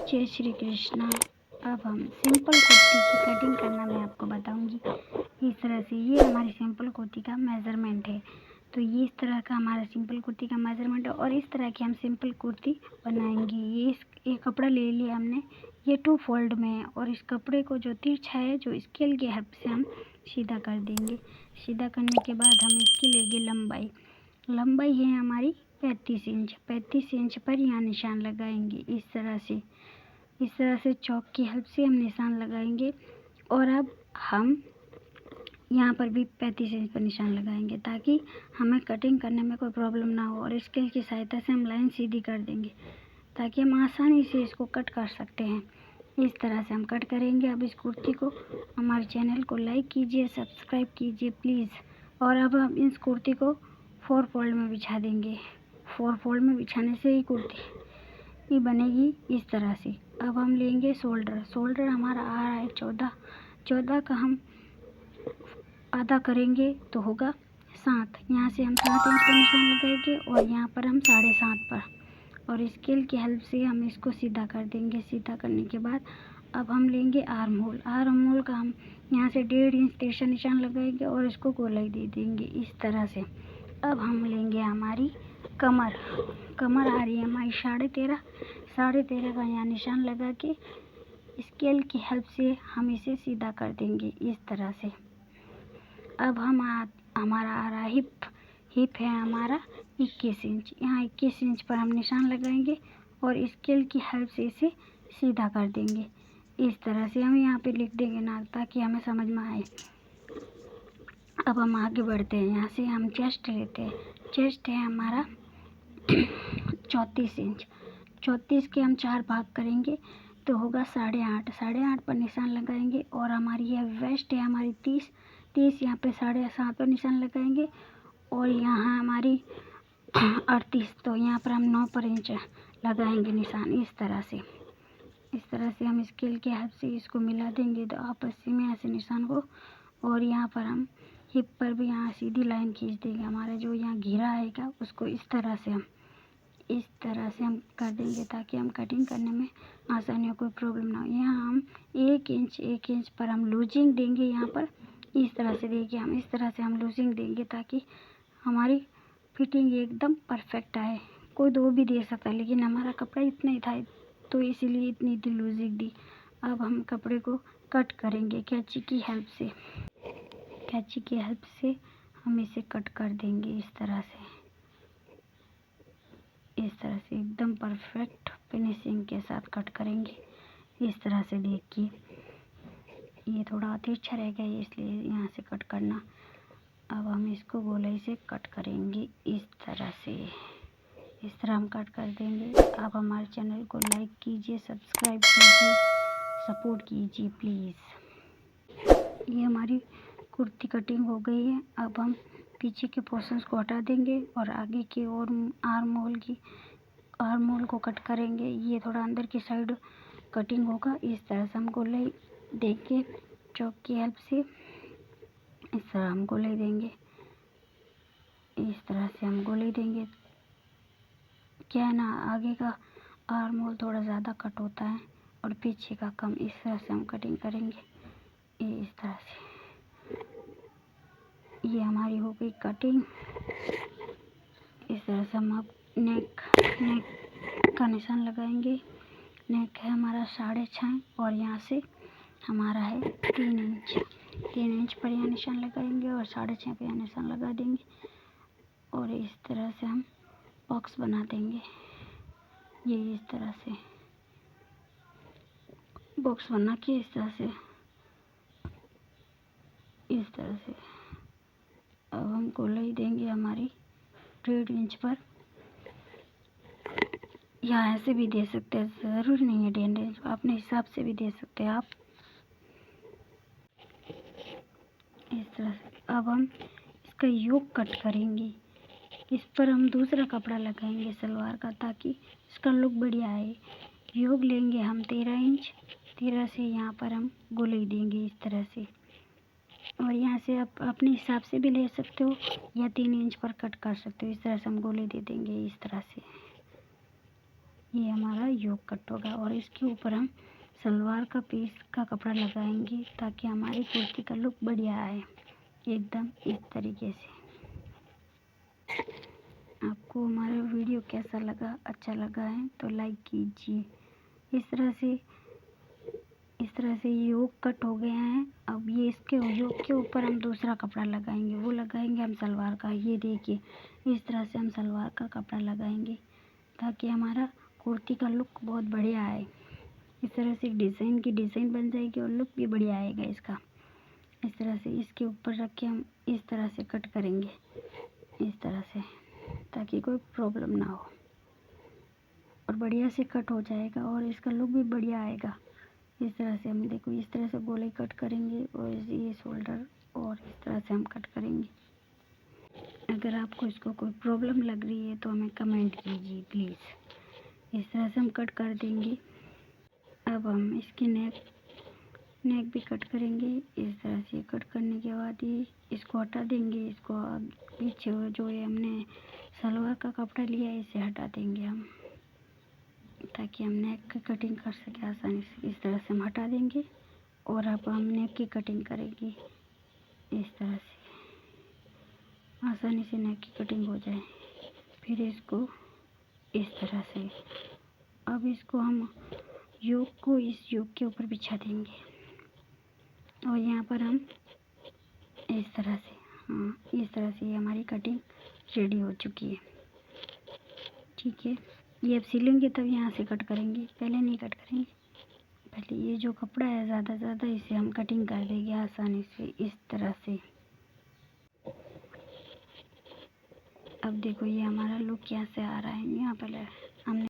जय श्री कृष्णा। अब हम सिंपल कुर्ती की कटिंग करना मैं आपको बताऊंगी। इस तरह से ये हमारी सिंपल कुर्ती का मेज़रमेंट है। तो ये इस तरह का हमारा सिंपल कुर्ती का मेज़रमेंट है और इस तरह की हम सिंपल कुर्ती बनाएंगे। ये कपड़ा ले लिया हमने, ये 2 फोल्ड में है और इस कपड़े को जो तिरछा है जो स्केल की हेल्प से हम सीधा कर देंगे। सीधा करने के बाद हम इसकी लेंगे लंबाई है हमारी 35 इंच। 35 इंच पर यहाँ निशान लगाएंगे इस तरह से चौक की हेल्प से हम निशान लगाएंगे। और अब हम यहाँ पर भी 35 इंच पर निशान लगाएंगे ताकि हमें कटिंग करने में कोई प्रॉब्लम ना हो। और स्केल की सहायता से हम लाइन सीधी कर देंगे ताकि हम आसानी से इसको कट कर सकते हैं। इस तरह से हम कट करेंगे। अब इस कुर्ती को, हमारे चैनल को लाइक कीजिए, सब्सक्राइब कीजिए प्लीज़। और अब हम इस कुर्ती को 4 फोल्ड में बिछा देंगे। 4 फोल्ड में बिछाने से ही कुर्ती ये बनेगी इस तरह से। अब हम लेंगे शोल्डर हमारा आ रहा है 14 का हम आधा करेंगे तो होगा 7। यहाँ से हम 7 इंच पर निशान लगाएंगे और यहाँ पर हम 7.5 पर, और स्केल की हेल्प से हम इसको सीधा कर देंगे। सीधा करने के बाद अब हम लेंगे आर्म होल का हम यहाँ से 1.5 इंच तिरछा निशान लगाएंगे और इसको गोलाई दे देंगे इस तरह से। अब हम लेंगे हमारी कमर आ रही है हमारी 13.5 का यहाँ निशान लगा के स्केल की हेल्प से हम इसे सीधा कर देंगे इस तरह से। अब हमारा आ रहा हिप है हमारा 21 इंच। यहाँ 21 इंच पर हम निशान लगाएंगे और स्केल की हेल्प से इसे सीधा कर देंगे इस तरह से। हम यहाँ पे लिख देंगे ना ताकि हमें समझ में आए। अब हम आगे बढ़ते हैं। यहाँ से हम चेस्ट लेते हैं। चेस्ट है हमारा 34 इंच। 34 के हम 4 भाग करेंगे तो होगा 8.5 पर निशान लगाएंगे। और हमारी यह वेस्ट है हमारी 30 यहाँ पे 7.5 पर निशान लगाएंगे और यहाँ हमारी 38, तो यहाँ पर हम 9 पर इंच लगाएंगे निशान इस तरह से हम स्केल के हेल्प से इसको मिला देंगे तो आपस में ऐसे निशान को। और यहाँ पर हम हिप पर भी यहाँ सीधी लाइन खींच देंगे। हमारा जो यहाँ घेरा आएगा उसको इस तरह से हम कर देंगे ताकि हम कटिंग करने में आसानी हो, कोई प्रॉब्लम ना हो। यहाँ हम 1 इंच पर हम लूजिंग देंगे। यहाँ पर इस तरह से देखिए, हम इस तरह से हम लूजिंग देंगे ताकि हमारी फिटिंग एकदम परफेक्ट आए। कोई 2 भी दे सकता है लेकिन हमारा कपड़ा इतना ही था तो इसीलिए इतनी लूजिंग दी। अब हम कपड़े को कट करेंगे कैंची की हेल्प से हम इसे कट कर देंगे इस तरह से एकदम परफेक्ट फिनिशिंग के साथ कट करेंगे इस तरह से। देखिए ये थोड़ा तिरछा रह गया इसलिए यहाँ से कट करना। अब हम इसको गोलाई से कट करेंगे इस तरह हम कट कर देंगे। आप हमारे चैनल को लाइक कीजिए, सब्सक्राइब कीजिए, सपोर्ट कीजिए प्लीज़। ये हमारी कुर्ती कटिंग हो गई है। अब हम पीछे के पोर्शंस को हटा देंगे और आगे की ओर आर्म होल को कट करेंगे। ये थोड़ा अंदर की साइड कटिंग होगा इस तरह से। हम गोलाई देंगे चॉक की हेल्प से इस तरह हम गोलाई देंगे इस तरह से हम गोलाई देंगे। क्या है ना, आगे का आर्म होल थोड़ा ज़्यादा कट होता है और पीछे का कम। इस तरह से हम कटिंग करेंगे इस तरह से। ये हमारी हो गई कटिंग। इस तरह से हम अब नेक का निशान लगाएंगे। नेक है हमारा 6.5 और यहाँ से हमारा है 3 इंच पर यहाँ निशान लगाएंगे और 6.5 पर यहाँ निशान लगा देंगे और इस तरह से हम बॉक्स बना देंगे। ये इस तरह से बॉक्स बना के इस तरह से अब हम गोलाई देंगे हमारी 1.5 इंच पर। या ऐसे भी दे सकते हैं, ज़रूरी नहीं है 1.5 इंच, अपने हिसाब से भी दे सकते हैं आप इस तरह से। अब हम इसका योक कट करेंगे। इस पर हम दूसरा कपड़ा लगाएंगे सलवार का ताकि इसका लुक बढ़िया आए। योक लेंगे हम 13 इंच। 13 से यहाँ पर हम गोलाई देंगे इस तरह से। और यहाँ से आप अपने हिसाब से भी ले सकते हो या 3 इंच पर कट कर सकते हो। इस तरह से हम गोलाई दे देंगे इस तरह से। ये हमारा योग कट होगा और इसके ऊपर हम सलवार का पीस का कपड़ा लगाएंगे ताकि हमारी कुर्ती का लुक बढ़िया आए, एकदम इस तरीके से। आपको हमारा वीडियो कैसा लगा, अच्छा लगा है तो लाइक कीजिए। इस तरह से योग कट हो गया है। अब ये इसके योग के ऊपर हम दूसरा कपड़ा लगाएंगे, वो लगाएंगे हम सलवार का। ये देखिए इस तरह से हम सलवार का कपड़ा लगाएंगे ताकि हमारा कुर्ती का लुक बहुत बढ़िया आए। इस तरह से डिज़ाइन बन जाएगी और लुक भी बढ़िया आएगा इसका। इस तरह से इसके ऊपर रख के हम इस तरह से कट करेंगे, इस तरह से, ताकि कोई प्रॉब्लम ना हो और बढ़िया से कट हो जाएगा और इसका लुक भी बढ़िया आएगा। इस तरह से हम देखो इस तरह से गोले कट करेंगे और ये शोल्डर और इस तरह से हम कट करेंगे। अगर आपको इसको कोई प्रॉब्लम लग रही है तो हमें कमेंट कीजिए प्लीज़। इस तरह से हम कट कर देंगे। अब हम इसकी नेक भी कट करेंगे। इस तरह से कट करने के बाद ही इसको हटा देंगे। इसको पीछे जो ये हमने सलवार का कपड़ा लिया है इसे हटा देंगे हम, ताकि हम नेक की कटिंग कर सकें आसानी से। इस तरह से हम हटा देंगे और अब हम नेक की कटिंग करेंगे। इस तरह से आसानी से नेक की कटिंग हो जाए। फिर इसको इस तरह से, अब इसको हम इस योग के ऊपर बिछा देंगे और यहाँ पर हम इस तरह से, इस तरह से हमारी कटिंग रेडी हो चुकी है। ठीक है, ये अब सिलेंगे तब यहाँ से कट करेंगे, पहले नहीं कट करेंगे। पहले ये जो कपड़ा है ज़्यादा इसे हम कटिंग कर देंगे आसानी से इस तरह से। अब देखो ये हमारा लुक कैसे आ रहा है। यहाँ पर